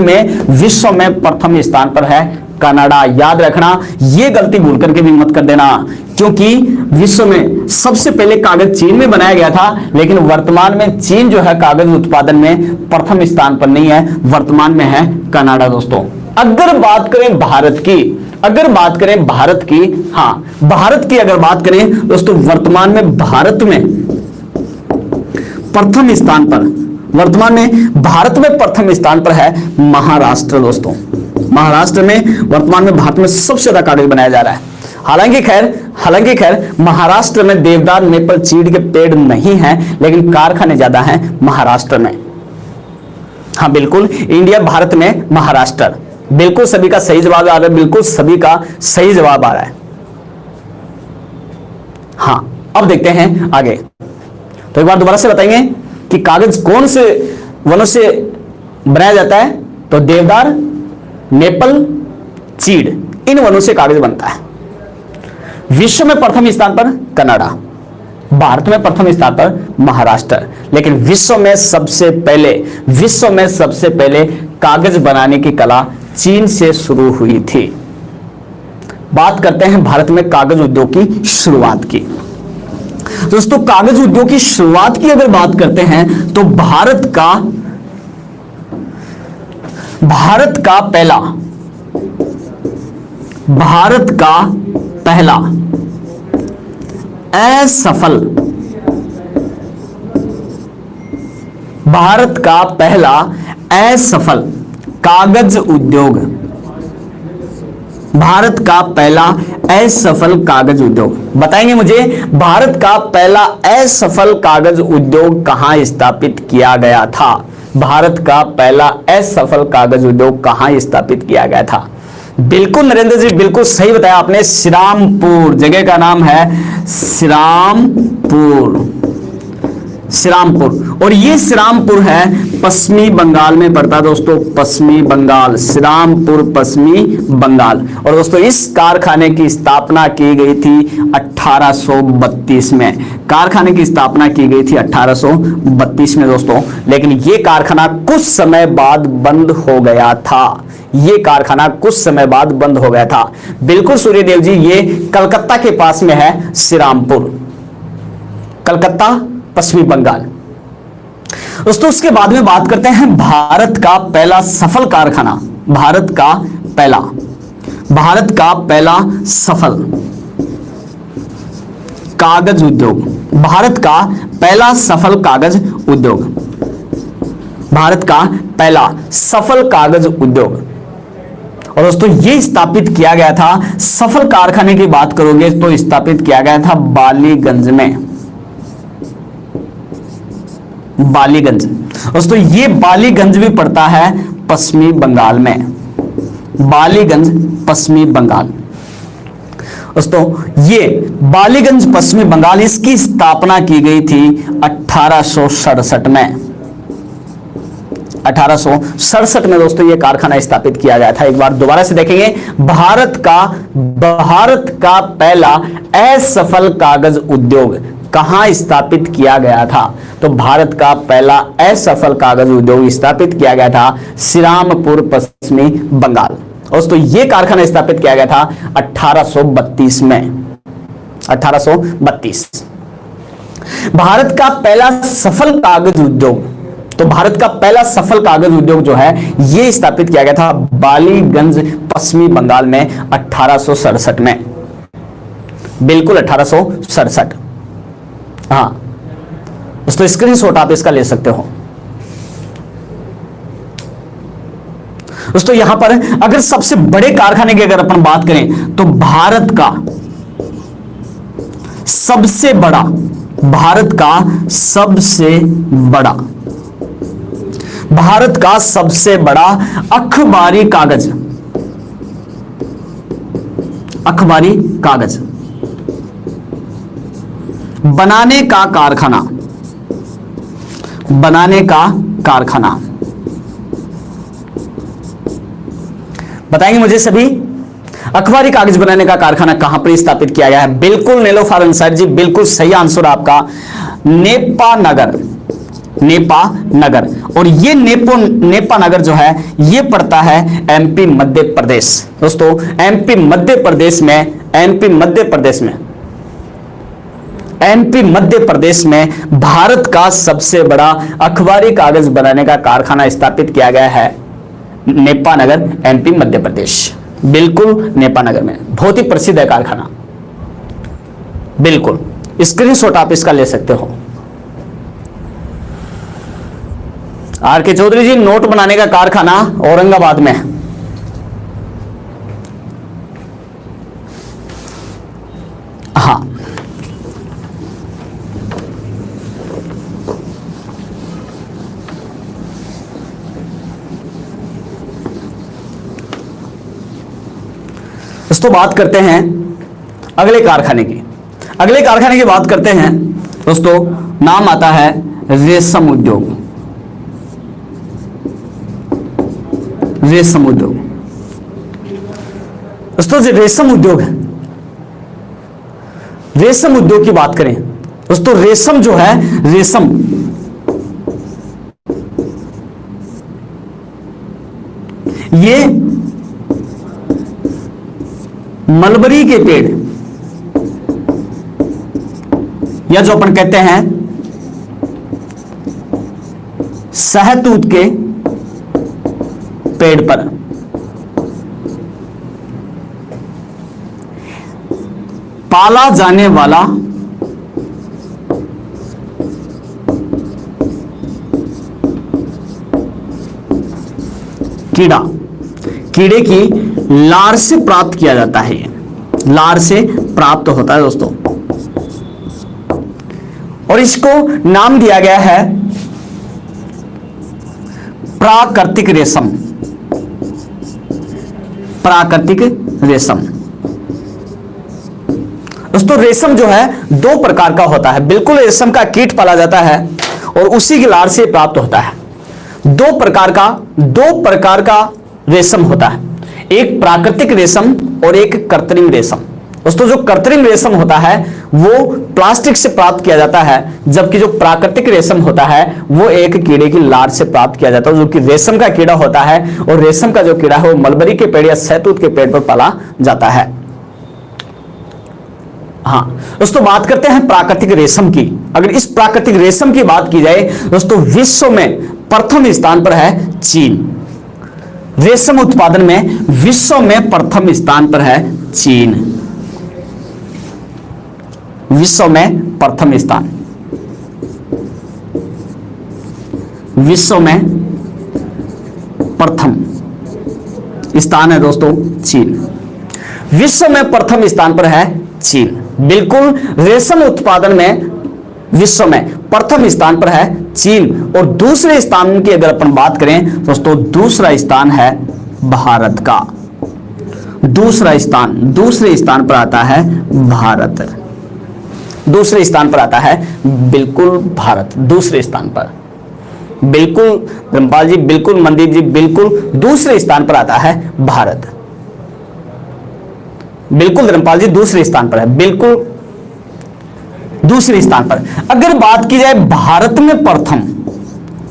में विश्व में प्रथम स्थान पर है कनाडा। याद रखना, ये गलती भूल करके भी मत कर देना, क्योंकि विश्व में सबसे पहले कागज चीन में बनाया गया था। लेकिन वर्तमान में चीन जो है कागज उत्पादन में प्रथम स्थान पर नहीं है, वर्तमान में है कनाडा दोस्तों। अगर बात करें भारत की अगर बात करें दोस्तों, वर्तमान में भारत में प्रथम स्थान पर है महाराष्ट्र दोस्तों। महाराष्ट्र में वर्तमान में भारत में सबसे ज्यादा कागज बनाया जा रहा है। हालांकि खैर महाराष्ट्र में देवदार, मेपल, चीड़ के पेड़ नहीं हैं, लेकिन कारखाने ज्यादा हैं महाराष्ट्र में। हाँ बिल्कुल, इंडिया भारत में महाराष्ट्र। बिल्कुल सभी का सही जवाब आ रहा है, बिल्कुल सभी का सही जवाब आ रहा है। हाँ अब देखते हैं आगे। तो एक बार दोबारा से बताएंगे कि कागज कौन से वनों से बनाया जाता है। तो देवदार, मेपल, चीड़, इन वनों से कागज बनता है। विश्व में प्रथम स्थान पर कनाडा, भारत में प्रथम स्थान पर महाराष्ट्र। लेकिन विश्व में सबसे पहले कागज बनाने की कला चीन से शुरू हुई थी। बात करते हैं भारत में कागज उद्योग की शुरुआत की। दोस्तों कागज उद्योग की शुरुआत की अगर बात करते हैं तो भारत का पहला असफल कागज उद्योग, भारत का पहला असफल कागज उद्योग, बताएंगे मुझे भारत का पहला असफल कागज उद्योग कहां स्थापित किया गया था? भारत का पहला असफल कागज उद्योग कहां स्थापित किया गया था? बिल्कुल नरेंद्र जी, बिल्कुल सही बताया आपने, श्रीरामपुर, जगह का नाम है श्रीरामपुर। और ये श्रीरामपुर है पश्चिमी बंगाल में पड़ता है दोस्तों, पश्चिमी बंगाल, श्रीरामपुर पश्चिमी बंगाल। और दोस्तों इस कारखाने की स्थापना की गई थी 1832 में, कारखाने की स्थापना की गई थी 1832 में दोस्तों, लेकिन ये कारखाना कुछ समय बाद बंद हो गया था, ये कारखाना कुछ समय बाद बंद हो गया था। बिल्कुल सूर्यदेव जी, ये कलकत्ता के पास में है श्रीरामपुर, कलकत्ता पश्चिमी बंगाल। दोस्तों उसके बाद में बात करते हैं भारत का पहला सफल कारखाना, भारत का पहला सफल कागज उद्योग, भारत का पहला सफल कागज उद्योग, भारत का पहला सफल कागज उद्योग। और दोस्तों ये स्थापित किया गया था, सफल कारखाने की बात करोगे तो स्थापित किया गया था बालीगंज में, बालीगंज। दोस्तों ये बालीगंज भी पड़ता है पश्चिमी बंगाल में, बालीगंज पश्चिमी बंगाल। दोस्तों ये बालीगंज पश्चिमी बंगाल, इसकी स्थापना की गई थी 1867 में, 1867 में दोस्तों ये कारखाना स्थापित किया गया था। एक बार दोबारा से देखेंगे, भारत का पहला असफल कागज उद्योग कहां स्थापित किया गया था? तो भारत का पहला असफल कागज उद्योग स्थापित किया गया था श्रीरामपुर पश्चिमी बंगाल। दोस्तों ये कारखाना स्थापित किया गया था 1832 में, 1832। भारत का पहला सफल कागज उद्योग, तो भारत का पहला सफल कागज उद्योग जो है यह स्थापित किया गया था बालीगंज पश्चिमी बंगाल में 1867 में, बिल्कुल 1867। हाँ दोस्तों स्क्रीनशॉट आप इसका ले सकते हो। दोस्तों यहां पर अगर सबसे बड़े कारखाने की अगर अपन बात करें तो भारत का सबसे बड़ा, भारत का सबसे बड़ा अखबारी कागज बनाने का कारखाना, बताएंगे मुझे सभी अखबारी कागज बनाने का कारखाना कहां पर स्थापित किया गया है? बिल्कुल नीलोफर अंसारी जी, बिल्कुल सही आंसर आपका, नेपा नगर। और ये नेपा नगर जो है ये पड़ता है एमपी मध्य प्रदेश। दोस्तों एमपी मध्य प्रदेश में भारत का सबसे बड़ा अखबारी कागज बनाने का कारखाना स्थापित किया गया है नेपा नगर, एमपी मध्य प्रदेश, बिल्कुल नेपा नगर में, बहुत ही प्रसिद्ध है कारखाना। बिल्कुल स्क्रीनशॉट आप इसका ले सकते हो। आर के चौधरी जी, नोट बनाने का कारखाना औरंगाबाद में, हाँ दोस्तों बात करते हैं अगले कारखाने की। अगले कारखाने की बात करते हैं दोस्तों, नाम आता है रेशम उद्योग। दोस्तों जो रेशम उद्योग है, रेशम उद्योग की बात करें दोस्तों, रेशम जो है, रेशम मलबरी के पेड़, या जो अपन कहते हैं सहतूत के पेड़ पर पाला जाने वाला कीड़ा, कीड़े की लार से प्राप्त किया जाता है, लार से प्राप्त होता है दोस्तों, और इसको नाम दिया गया है प्राकृतिक रेशम, प्राकृतिक रेशम। दोस्तों रेशम जो है दो प्रकार का होता है, बिल्कुल रेशम का कीट पाला जाता है और उसी की लार से प्राप्त होता है। दो प्रकार का रेशम होता है, एक प्राकृतिक रेशम और एक कृत्रिम रेशम। दोस्तों जो कृत्रिम रेशम होता है वो प्लास्टिक से प्राप्त किया जाता है, जबकि जो प्राकृतिक रेशम होता है वो एक कीड़े की लार से प्राप्त किया जाता है, जो कि रेशम का कीड़ा होता है। और रेशम का जो कीड़ा है वो मलबरी के पेड़ या सहतूत के पेड़ पर पाला जाता है। हाँ दोस्तों, बात करते हैं प्राकृतिक रेशम की। अगर इस प्राकृतिक रेशम की बात की जाए दोस्तों, विश्व में प्रथम स्थान पर है चीन। रेशम उत्पादन में विश्व में प्रथम स्थान पर है चीन, विश्व में प्रथम स्थान, विश्व में प्रथम स्थान है दोस्तों चीन, विश्व में प्रथम स्थान पर है चीन। बिल्कुल रेशम उत्पादन में विश्व में प्रथम स्थान पर है चीन। और दूसरे स्थान की अगर अपन बात करें दोस्तों, दूसरा स्थान है भारत का, दूसरे स्थान पर आता है भारत, दूसरे स्थान पर आता है बिल्कुल भारत, दूसरे स्थान पर, बिल्कुल धर्मपाल जी, बिल्कुल मनदीप जी, बिल्कुल दूसरे स्थान पर आता है भारत, बिल्कुल धर्मपाल जी दूसरे स्थान पर है, बिल्कुल दूसरे स्थान पर। अगर बात की जाए भारत में प्रथम,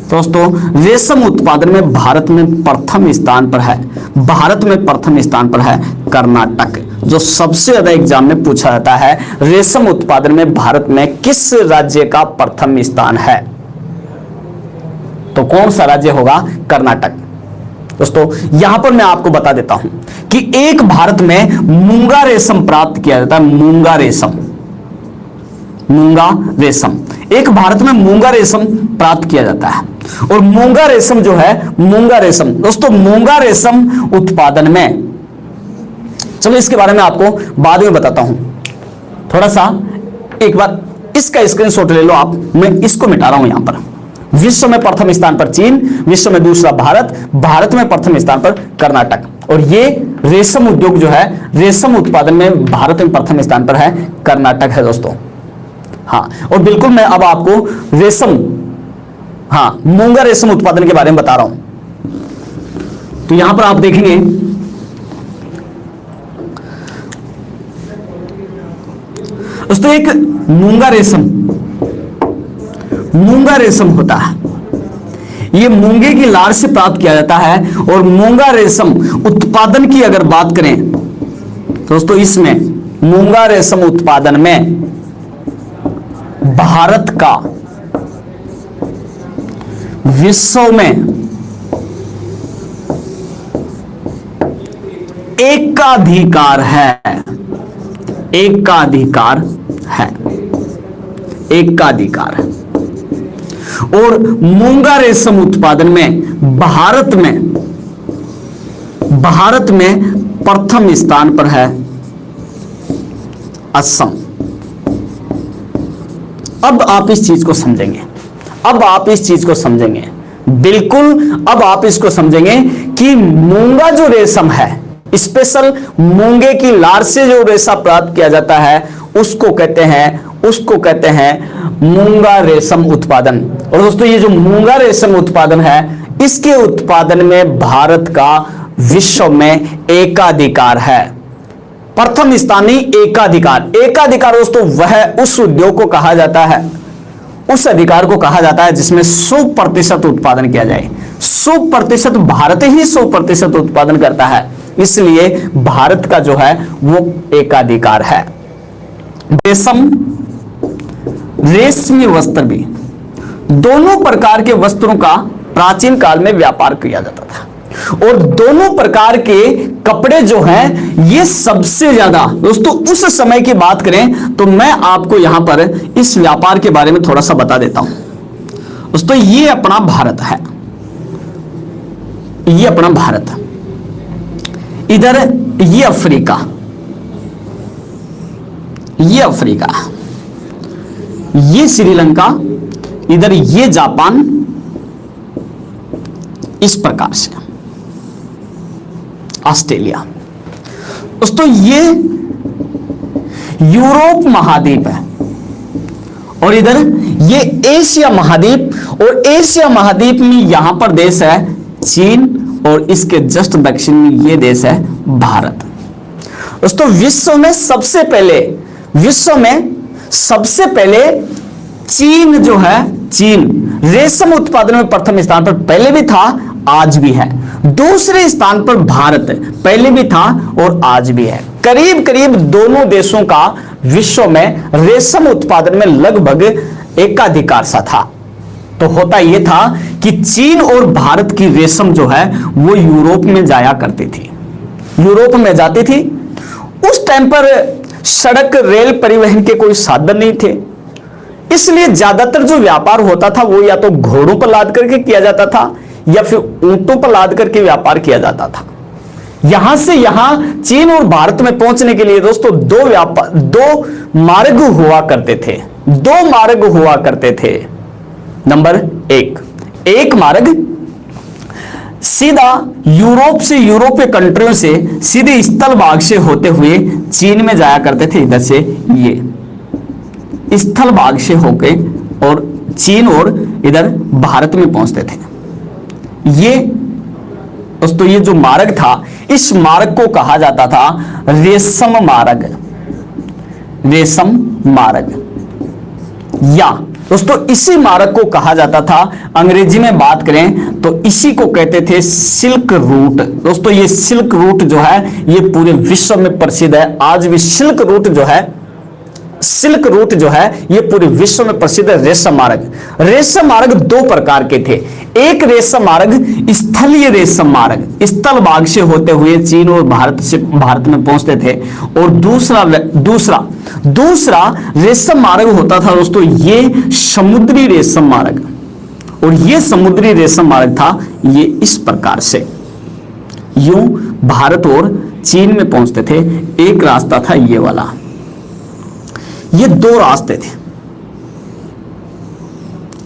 दोस्तों रेशम उत्पादन में भारत में प्रथम स्थान पर है, भारत में प्रथम स्थान पर है कर्नाटक। जो सबसे ज्यादा एग्जाम में पूछा जाता है, रेशम उत्पादन में भारत में किस राज्य का प्रथम स्थान है, तो कौन सा राज्य होगा? कर्नाटक। दोस्तों यहां पर मैं आपको बता देता हूं कि एक भारत में मूंगा रेशम प्राप्त किया जाता है, मूंगा रेशम, मूंगा रेशम, एक भारत में मूंगा रेशम प्राप्त किया जाता है। और मूंगा रेशम जो है, मूंगा रेशम दोस्तों, मूंगा रेशम उत्पादन में, चलो इसके बारे में आपको बाद में बताता हूं, थोड़ा सा एक बार इसका स्क्रीनशॉट ले लो आप, मैं इसको मिटा रहा हूं यहां पर। विश्व में प्रथम स्थान पर चीन, विश्व में दूसरा भारत, भारत में प्रथम स्थान पर कर्नाटक। और ये रेशम उद्योग जो है, रेशम उत्पादन में भारत में प्रथम स्थान पर है कर्नाटक है दोस्तों। हाँ, और बिल्कुल मैं अब आपको रेशम, हाँ मूंगा रेशम उत्पादन के बारे में बता रहा हूं। तो यहां पर आप देखेंगे दोस्तों, एक मूंगा रेशम होता है, ये मूंगे की लार से प्राप्त किया जाता है। और मूंगा रेशम उत्पादन की अगर बात करें दोस्तों, इसमें मूंगा रेशम उत्पादन में भारत का विश्व में एकाधिकार है, एकाधिकार है, एकाधिकार है। और मूंगा रेशम उत्पादन में भारत में प्रथम स्थान पर है असम। अब आप इस चीज को समझेंगे, अब आप इस चीज को समझेंगे, बिल्कुल अब आप इसको समझेंगे कि मूंगा जो रेशम है, स्पेशल मूंगे की लार से जो रेशा प्राप्त किया जाता है, उसको कहते हैं मूंगा रेशम उत्पादन। और दोस्तों ये जो मूंगा रेशम उत्पादन है, इसके उत्पादन में भारत का विश्व में एकाधिकार है, प्रथम स्थान नहीं, एकाधिकार। एकाधिकार दोस्तों वह उस उद्योग को कहा जाता है, उस अधिकार को कहा जाता है जिसमें 100% उत्पादन किया जाए। 100% भारत ही 100% उत्पादन करता है, इसलिए भारत का जो है वो एकाधिकार है। रेशम, रेशमी वस्त्र भी, दोनों प्रकार के वस्त्रों का प्राचीन काल में व्यापार किया जाता था और दोनों प्रकार के कपड़े जो हैं ये सबसे ज्यादा दोस्तों उस समय की बात करें तो मैं आपको यहां पर इस व्यापार के बारे में थोड़ा सा बता देता हूं। दोस्तों ये अपना भारत है, ये अपना भारत, इधर ये अफ्रीका, ये अफ्रीका, ये श्रीलंका, इधर ये जापान, इस प्रकार से ऑस्ट्रेलिया। दोस्तों ये यूरोप महाद्वीप है और इधर ये एशिया महाद्वीप और एशिया महाद्वीप में यहां पर देश है चीन और इसके जस्ट दक्षिण में ये देश है भारत। दोस्तों विश्व में सबसे पहले चीन जो है, चीन रेशम उत्पादन में प्रथम स्थान पर पहले भी था, आज भी है। दूसरे स्थान पर भारत पहले भी था और आज भी है। करीब करीब दोनों देशों का विश्व में रेशम उत्पादन में लगभग एकाधिकार सा था। तो होता यह था कि चीन और भारत की रेशम जो है वो यूरोप में जाया करती थी, यूरोप में जाती थी। उस टाइम पर सड़क रेल परिवहन के कोई साधन नहीं थे, इसलिए ज्यादातर जो व्यापार होता था वो या तो घोड़ों पर लाद करके किया जाता था या फिर ऊंटों पर लाद करके व्यापार किया जाता था। यहां से यहां चीन और भारत में पहुंचने के लिए दोस्तों दो मार्ग हुआ करते थे, दो मार्ग हुआ करते थे। नंबर एक मार्ग सीधा यूरोप से, यूरोपीय कंट्रियों से सीधे स्थल भाग से होते हुए चीन में जाया करते थे। इधर से ये स्थल भाग से होके और चीन और इधर भारत में पहुंचते थे। ये दोस्तों ये जो मार्ग था, इस मार्ग को कहा जाता था रेशम मार्ग, रेशम मार्ग, या दोस्तों इसी मार्ग को कहा जाता था, अंग्रेजी में बात करें तो इसी को कहते थे सिल्क रूट। दोस्तों ये सिल्क रूट जो है ये पूरे विश्व में प्रसिद्ध है। आज भी सिल्क रूट जो है ये पूरे विश्व में प्रसिद्ध है। रेशम मार्ग, रेशम मार्ग दो प्रकार के थे। एक रेशम मार्ग स्थलीय रेशम मार्ग, स्थल भाग से होते हुए चीन और भारत में पहुंचते थे, और दूसरा रेशम मार्ग होता था दोस्तों ये समुद्री रेशम मार्ग। और ये समुद्री रेशम मार्ग था ये इस प्रकार से यूं भारत और चीन में पहुंचते थे। एक रास्ता था ये वाला, ये दो रास्ते थे,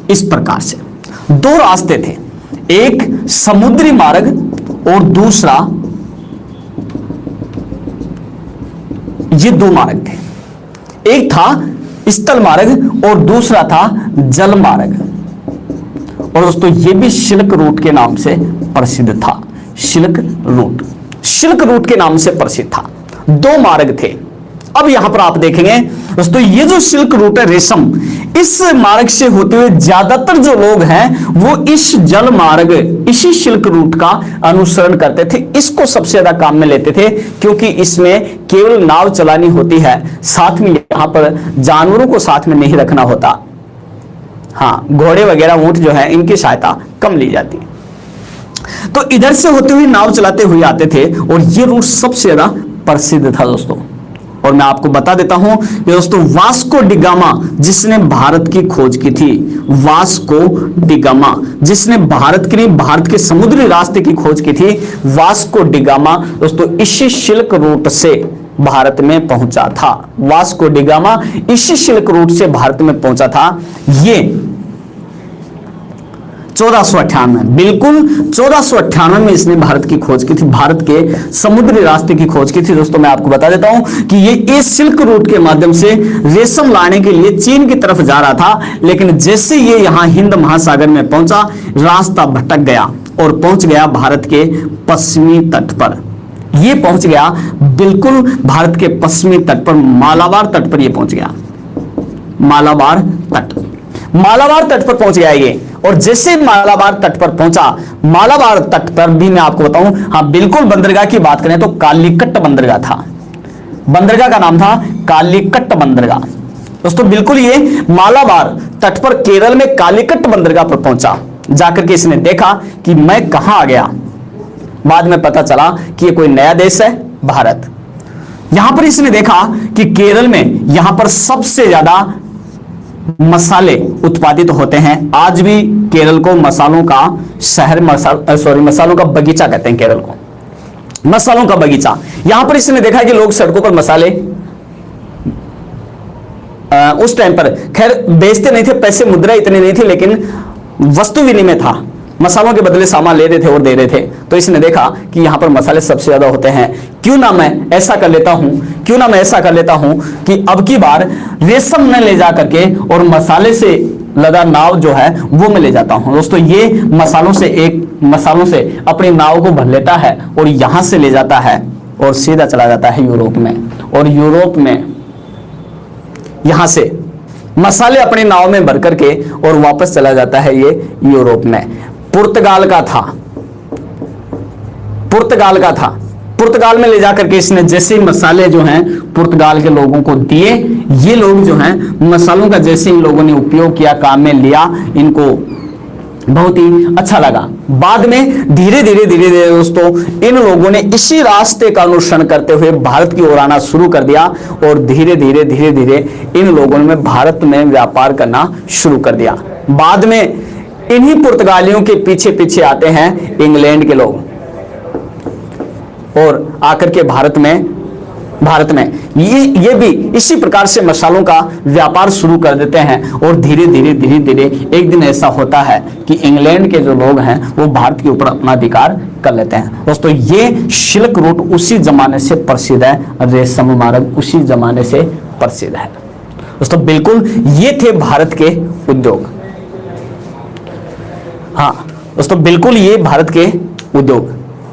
इस प्रकार से दो रास्ते थे, एक समुद्री मार्ग और दूसरा, ये दो मार्ग थे। एक था स्थल मार्ग और दूसरा था जल मार्ग। और दोस्तों ये भी सिल्क रूट के नाम से प्रसिद्ध था। सिल्क रूट के नाम से प्रसिद्ध था। दो मार्ग थे। अब यहां पर आप देखेंगे दोस्तों ये जो सिल्क रूट है रेशम, इस मार्ग से होते हुए ज्यादातर जो लोग हैं वो इस जल मार्ग, इसी सिल्क रूट का अनुसरण करते थे। इसको सबसे ज्यादा काम में लेते थे क्योंकि इसमें केवल नाव चलानी होती है, साथ में यहां पर जानवरों को साथ में नहीं रखना होता। हाँ, घोड़े वगैरह ऊंट जो है इनकी सहायता कम ली जाती है। तो इधर से होते हुए नाव चलाते हुए आते थे और ये रूट सबसे ज्यादा प्रसिद्ध था दोस्तों। और मैं आपको बता देता हूं कि दोस्तों वास्को डी गामा जिसने भारत की खोज की थी, वास्को डी गामा जिसने भारत के समुद्री रास्ते की खोज की थी, वास्को डी गामा दोस्तों इसी सिल्क रूट से भारत में पहुंचा था। वास्को डी गामा इसी सिल्क रूट से भारत में पहुंचा था। ये 1498 बिल्कुल 1498 में इसने भारत की खोज की थी, भारत के समुद्री रास्ते की खोज की थी। दोस्तों मैं आपको बता देता हूं कि ये सिल्क रूट के माध्यम से रेशम लाने के लिए चीन की तरफ जा रहा था, लेकिन जैसे ये यहां हिंद महासागर में पहुंचा, रास्ता भटक गया और पहुंच गया भारत के पश्चिमी तट पर। ये पहुंच गया बिल्कुल भारत के पश्चिमी तट पर, मालाबार तट पर ये पहुंच गया। मालाबार तट, मालाबार तट पर पहुंच गया ये। और जैसे मालाबार तट पर पहुंचा, मालाबार तट पर भी मैं आपको बताऊं, हाँ बिल्कुल बंदरगाह की बात करें तो कालीकट बंदरगाह था। बंदरगाह का नाम था कालीकट बंदरगाह। दोस्तों बिल्कुल ये मालाबार तट पर केरल में कालीकट बंदरगाह पर पहुंचा। जाकर के इसने देखा कि मैं कहां आ गया। बाद में पता चला कि ये कोई नया देश है, भारत। यहां पर इसने देखा कि केरल में यहां पर सबसे ज्यादा मसाले उत्पादित होते हैं। आज भी केरल को मसालों का शहर, मसालों का बगीचा कहते हैं केरल को, मसालों का बगीचा। यहां पर इसने देखा कि लोग सड़कों पर मसाले उस टाइम पर खैर बेचते नहीं थे, पैसे मुद्रा इतनी नहीं थी, लेकिन वस्तु विनिमय था, मसालों के बदले सामान ले रहे थे और दे रहे थे। तो इसने देखा कि यहां पर मसाले सबसे ज्यादा होते हैं, क्यों ना मैं ऐसा कर लेता हूं कि अब की बार रेशम न ले जा करके और मसाले से लदा नाव जो है वो मैं ले जाता हूं। दोस्तों ये मसालों से अपनी नाव को भर लेता है और यहां से ले जाता है और सीधा चला जाता है यूरोप में। और यूरोप में यहां से मसाले अपनी नाव में भर करके और वापस चला जाता है ये यूरोप में। पुर्तगाल का था। पुर्तगाल में ले जाकर के इसने जैसे ही मसाले जो हैं पुर्तगाल के लोगों को दिए, ये लोग जो हैं मसालों का जैसे इन लोगों ने उपयोग किया, काम में लिया, इनको बहुत ही अच्छा लगा। बाद में धीरे धीरे दोस्तों इन लोगों ने इसी रास्ते का अनुसरण करते हुए भारत की ओर आना शुरू कर दिया और धीरे धीरे इन लोगों ने भारत में व्यापार करना शुरू कर दिया। बाद में इन्हीं पुर्तगालियों के पीछे आते हैं इंग्लैंड के लोग और आकर के भारत में ये भी इसी प्रकार से मसालों का व्यापार शुरू कर देते हैं। और धीरे धीरे एक दिन ऐसा होता है कि इंग्लैंड के जो लोग हैं वो भारत के ऊपर अपना अधिकार कर लेते हैं। दोस्तों ये सिल्क रूट उसी जमाने से प्रसिद्ध है, रेशम मार्ग उसी जमाने से प्रसिद्ध है। दोस्तों बिल्कुल ये थे भारत के उद्योग। हाँ दोस्तों बिल्कुल ये भारत के उद्योग।